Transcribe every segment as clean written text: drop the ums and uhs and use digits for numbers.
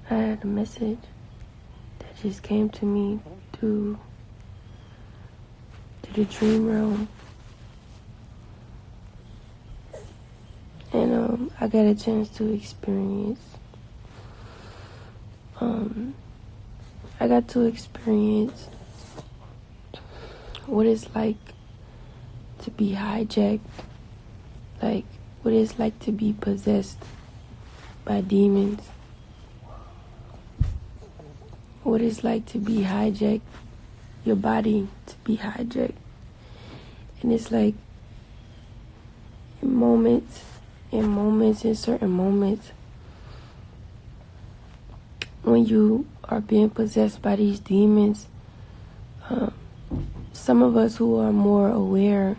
I had a message that just came to me through the dream realm. And I got a chance to experience. I got to experience what it's like to be hijacked, like what it's like to be possessed by demons, what it's like to be hijacked, your body to be hijacked. And it's like in certain moments, when you are being possessed by these demons, some of us who are more aware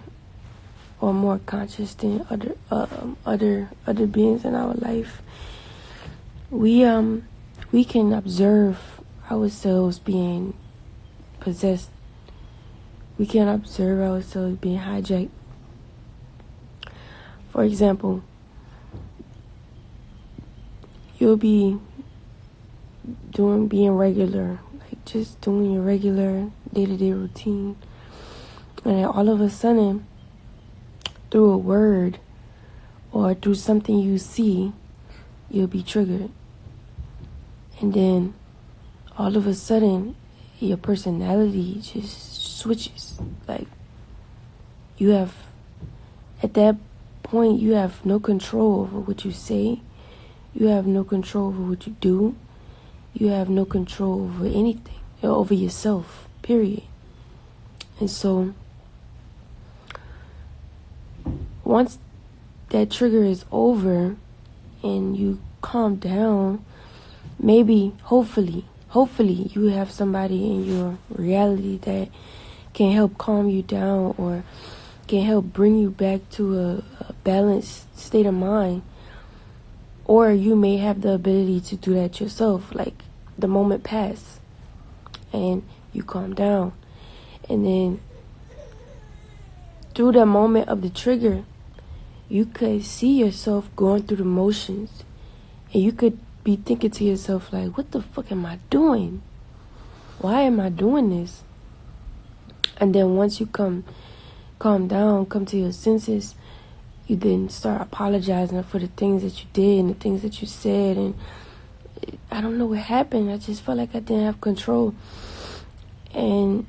or more conscious than other beings in our life, we can observe ourselves being possessed. We can observe ourselves being hijacked. For example, you'll be being regular, like just doing your regular day-to-day routine, and then all of a sudden, through a word or through something you see, you'll be triggered. And then all of a sudden, your personality just switches. Like, at that point, you have no control over what you say. You have no control over what you do. You have no control over anything, over yourself, period. And so, once that trigger is over and you calm down, maybe, hopefully you have somebody in your reality that can help calm you down or can help bring you back to a balanced state of mind. Or you may have the ability to do that yourself, like the moment passes and you calm down. And then through the moment of the trigger, you could see yourself going through the motions. And you could be thinking to yourself like, what the fuck am I doing? Why am I doing this? And then once you calm down, come to your senses, you then start apologizing for the things that you did and the things that you said. And I don't know what happened. I just felt like I didn't have control. And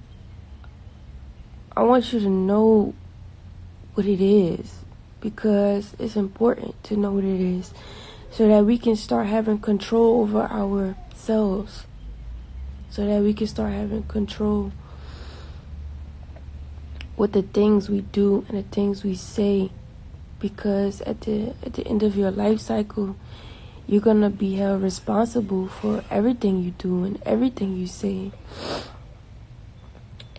I want you to know what it is, because it's important to know what it is so that we can start having control over ourselves, so that we can start having control with the things we do and the things we say. Because at the end of your life cycle, you're going to be held responsible for everything you do and everything you say.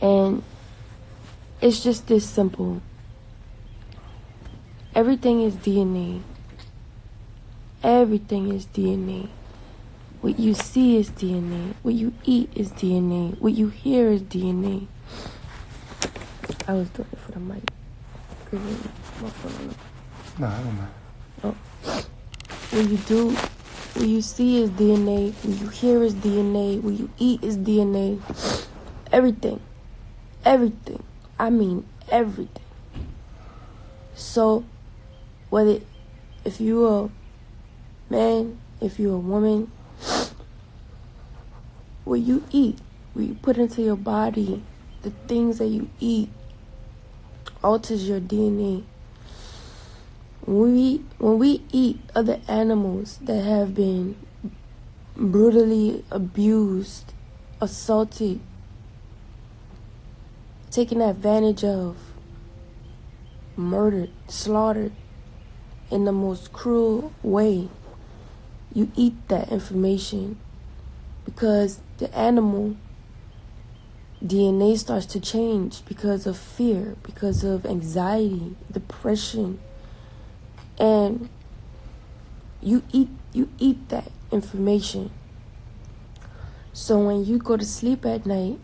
And it's just this simple. Everything is DNA. Everything is DNA. What you see is DNA. What you eat is DNA. What you hear is DNA. I was doing it for the mic. No, I don't mind. Oh. What you see is DNA. What you hear is DNA. What you eat is DNA. Everything. Everything. I mean everything. So, if you're a man, if you're a woman, what you eat, what you put into your body, the things that you eat, alters your DNA. When we eat other animals that have been brutally abused, assaulted, taken advantage of, murdered, slaughtered in the most cruel way, you eat that information because the animal DNA starts to change because of fear, because of anxiety, depression. And you eat that information. So when you go to sleep at night,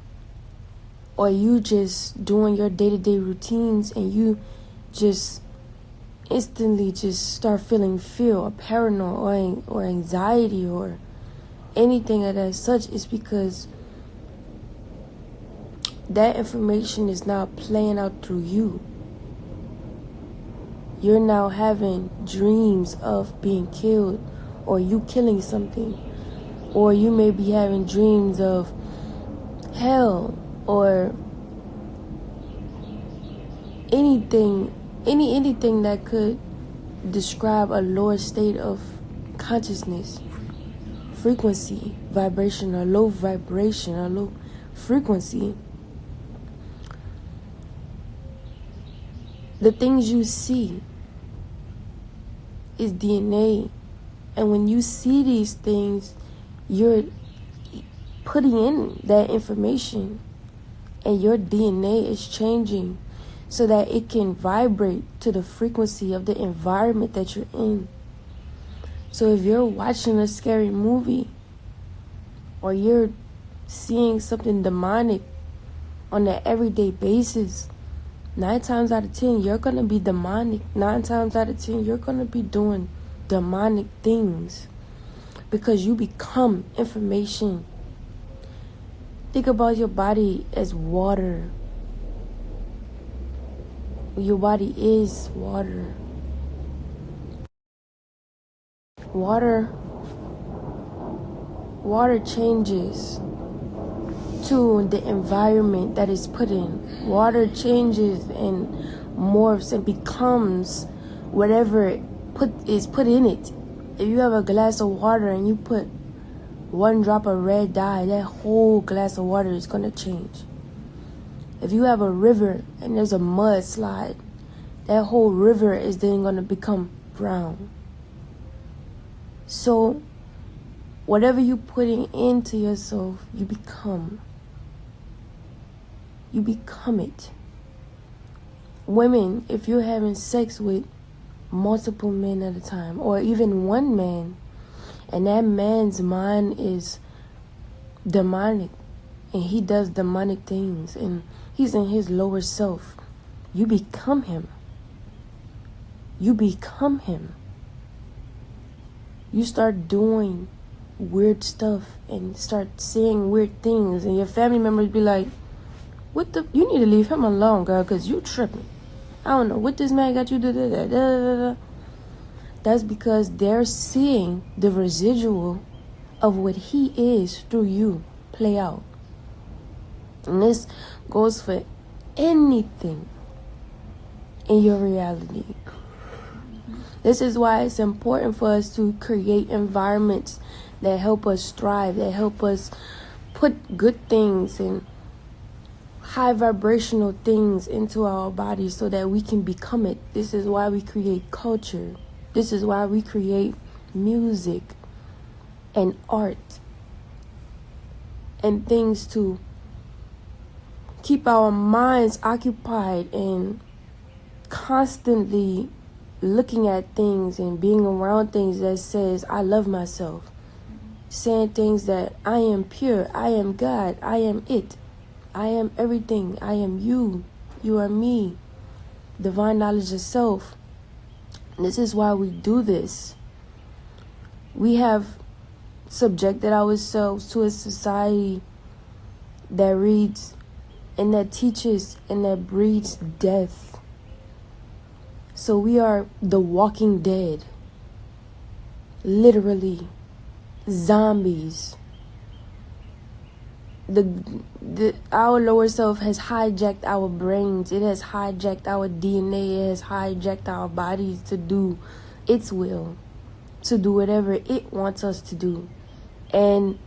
or you just doing your day-to-day routines and you just instantly just start feeling fear or paranoia or anxiety or anything of that such, is because that information is now playing out through you. You're now having dreams of being killed, or you killing something, or you may be having dreams of hell, or anything that could describe a lower state of consciousness, frequency, vibration, or low vibration, or low frequency. The things you see is DNA. And when you see these things, you're putting in that information, and your DNA is changing so that it can vibrate to the frequency of the environment that you're in. So if you're watching a scary movie, or you're seeing something demonic on an everyday basis, 9 times out of 10, you're going to be demonic. 9 times out of 10, you're going to be doing demonic things, because you become information. Think about your body as water. Your body is water. Water changes to the environment that is put in. Water changes and morphs and becomes whatever is put in it. If you have a glass of water and you put 1 drop of red dye, that whole glass of water is going to change. If you have a river and there's a mudslide, that whole river is then going to become brown. So whatever you're putting into yourself, you become. You become it. Women, if you're having sex with multiple men at a time, or even one man, and that man's mind is demonic, and he does demonic things, and he's in his lower self, you become him. You become him. You start doing weird stuff and start saying weird things, and your family members be like, you need to leave him alone, girl, because you tripping. I don't know what this man got you to do. That's because they're seeing the residual of what he is through you play out. And this goes for anything in your reality. This is why it's important for us to create environments that help us strive, that help us put good things and high vibrational things into our bodies so that we can become it. This is why we create culture. This is why we create music and art and things to keep our minds occupied and constantly looking at things and being around things that says, I love myself. Saying things that I am pure, I am God, I am it, I am everything, I am you, you are me. Divine knowledge of self. This is why we do this. We have subjected ourselves to a society that reads and that teaches and that breeds death. So we are the walking dead. Literally. Zombies. Our lower self has hijacked our brains. It has hijacked our DNA. It has hijacked our bodies to do its will, to do whatever it wants us to do. And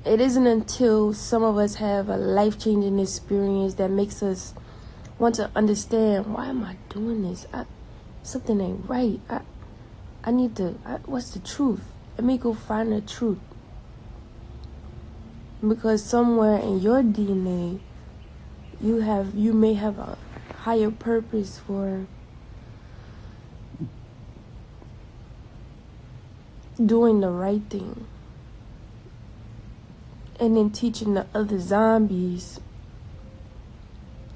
it isn't until some of us have a life-changing experience that makes us want to understand, why am I doing this? Something ain't right. I need to, what's the truth? Let me go find the truth. Because somewhere in your DNA, you may have a higher purpose for doing the right thing. And then teaching the other zombies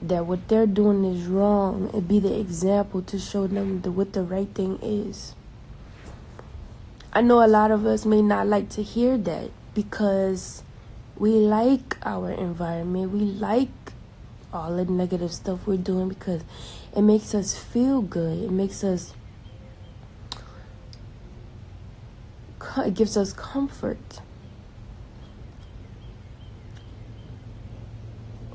that what they're doing is wrong, and be the example to show them what the right thing is. I know a lot of us may not like to hear that because we like our environment. We like all the negative stuff we're doing because it makes us feel good. It gives us comfort.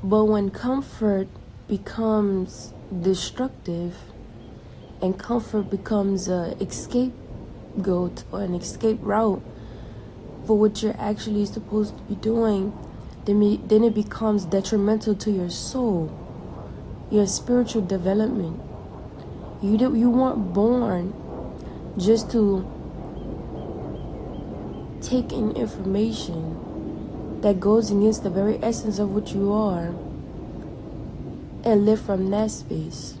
But when comfort becomes destructive and comfort becomes an scapegoat or an escape route for what you're actually supposed to be doing, then it becomes detrimental to your soul, your spiritual development. You weren't born just to take in information that goes against the very essence of what you are and live from that space.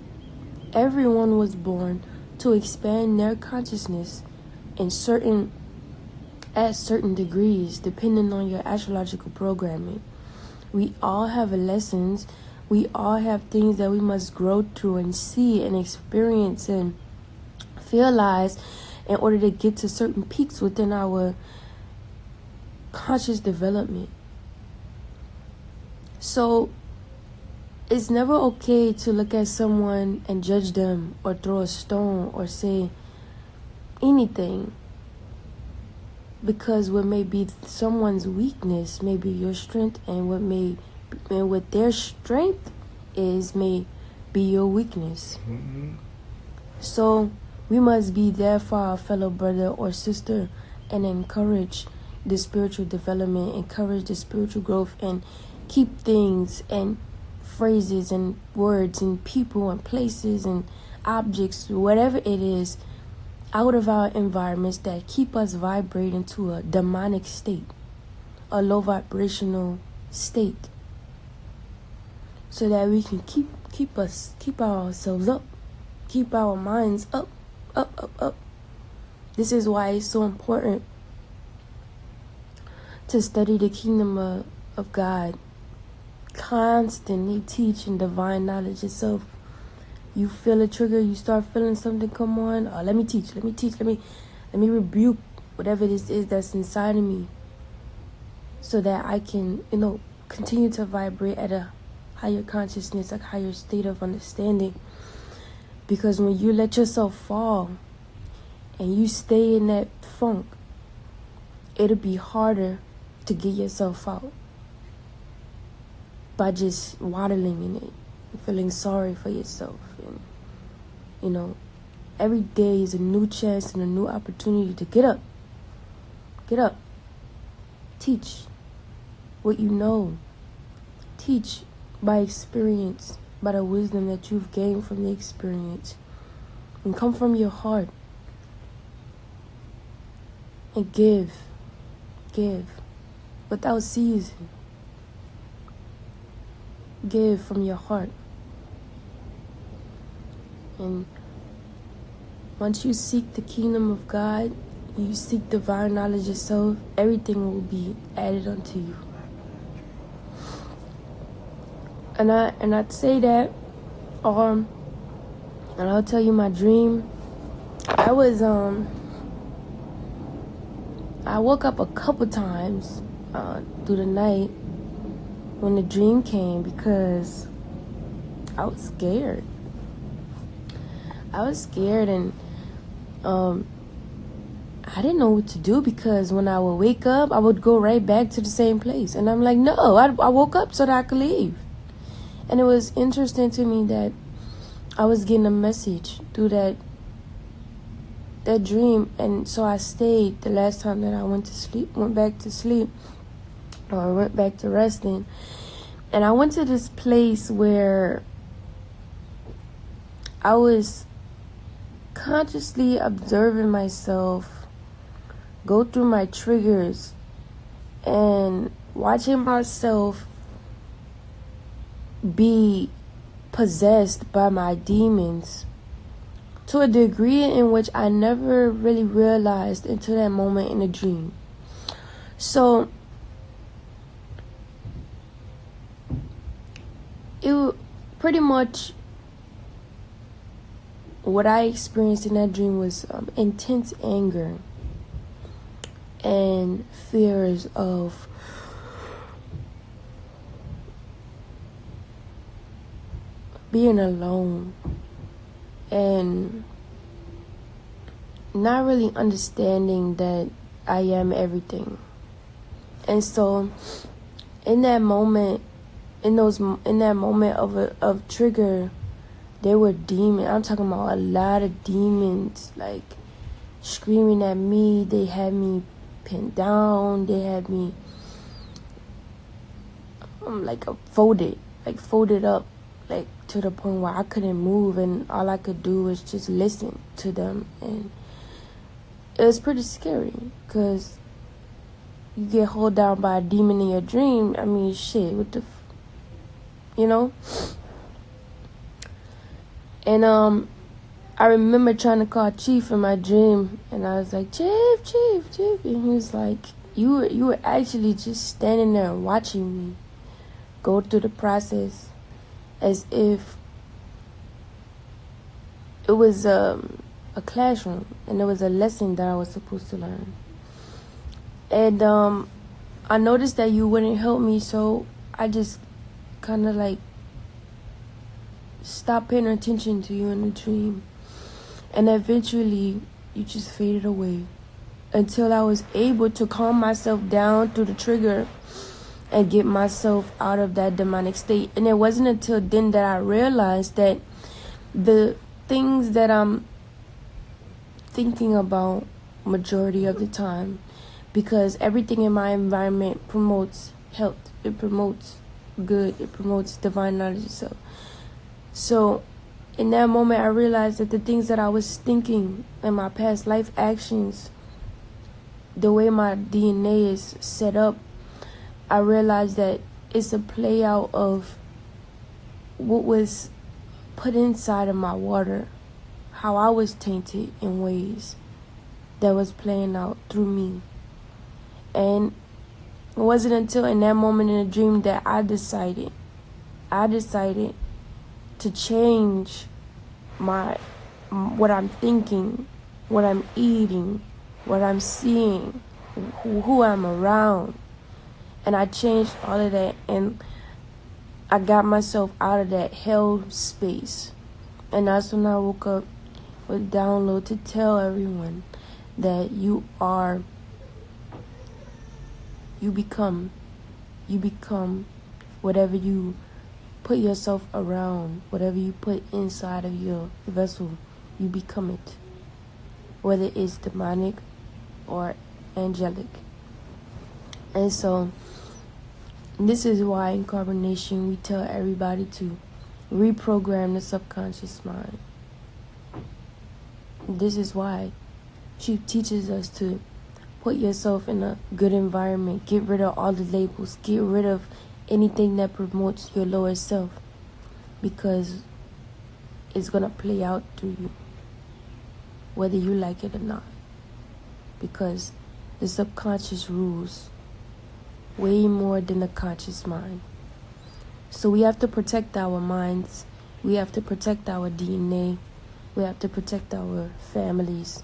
Everyone was born to expand their consciousness at certain degrees, depending on your astrological programming. We all have lessons. We all have things that we must grow through and see and experience and realize in order to get to certain peaks within our conscious development. So it's never okay to look at someone and judge them or throw a stone or say anything, because what may be someone's weakness may be your strength, and what their strength is may be your weakness. Mm-hmm. So we must be there for our fellow brother or sister and encourage the spiritual development, encourage the spiritual growth, and keep things and phrases and words and people and places and objects, whatever it is, out of our environments that keep us vibrating to a demonic state, a low vibrational state, so that we can keep ourselves up, keep our minds up. This is why it's so important to study the kingdom of God, constantly teaching divine knowledge itself. You feel a trigger, you start feeling something come on, let me teach, let me rebuke whatever this is that's inside of me, so that I can, continue to vibrate at a higher consciousness, a higher state of understanding. Because when you let yourself fall and you stay in that funk, it'll be harder to get yourself out by just waddling in it, feeling sorry for yourself. And, every day is a new chance and a new opportunity to get up. Get up. Teach what you know. Teach by experience, by the wisdom that you've gained from the experience. And come from your heart. And give. Without season. Give from your heart. And once you seek the kingdom of God, you seek divine knowledge yourself, everything will be added unto you. And I'd say that, and I'll tell you my dream. I woke up a couple times through the night when the dream came, because I was scared. And I didn't know what to do, because when I would wake up, I would go right back to the same place. And I'm like, no, I woke up so that I could leave. And it was interesting to me that I was getting a message through that dream. And so I stayed the last time that I went back to sleep, or went back to resting. And I went to this place where I was consciously observing myself go through my triggers and watching myself be possessed by my demons to a degree in which I never really realized until that moment in the dream. So it pretty much, what I experienced in that dream was intense anger. and fears of being alone and not really understanding that I am everything. And so in that moment of trigger, there were demons. I'm talking about a lot of demons, like screaming at me. They had me pinned down. They had me folded up, like to the point where I couldn't move, and all I could do was just listen to them. And it was pretty scary, because you get held down by a demon in your dream. I mean, shit, what the you know? And I remember trying to call Chief in my dream, and I was like, Chief, and he was like, you were actually just standing there and watching me go through the process as if it was a classroom and it was a lesson that I was supposed to learn. And I noticed that you wouldn't help me, so I just kind of like stopped paying attention to you in the dream. And eventually you just faded away until I was able to calm myself down through the trigger and get myself out of that demonic state. And it wasn't until then that I realized that the things that I'm thinking about majority of the time, because everything in my environment promotes health, it promotes good, it promotes divine knowledge itself. So in that moment, I realized that the things that I was thinking in my past life actions, the way my DNA is set up, I realized that it's a play out of what was put inside of my water, how I was tainted in ways that was playing out through me. And it wasn't until in that moment in the dream that I decided to change what I'm thinking, what I'm eating, what I'm seeing, who I'm around. And I changed all of that, and I got myself out of that hell space. And that's when I woke up with download to tell everyone that you become whatever you put yourself around, whatever you put inside of your vessel, you become it. Whether it's demonic or angelic. And so this is why in Carbonation we tell everybody to reprogram the subconscious mind. This is why she teaches us to put yourself in a good environment, get rid of all the labels, get rid of anything that promotes your lower self, because it's going to play out through you, whether you like it or not, because the subconscious rules way more than the conscious mind. So we have to protect our minds, we have to protect our DNA, we have to protect our families,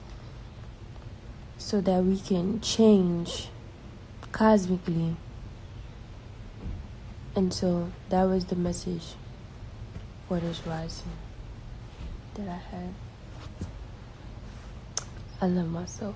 so that we can change cosmically. And so that was the message for this rising that I had. I love myself.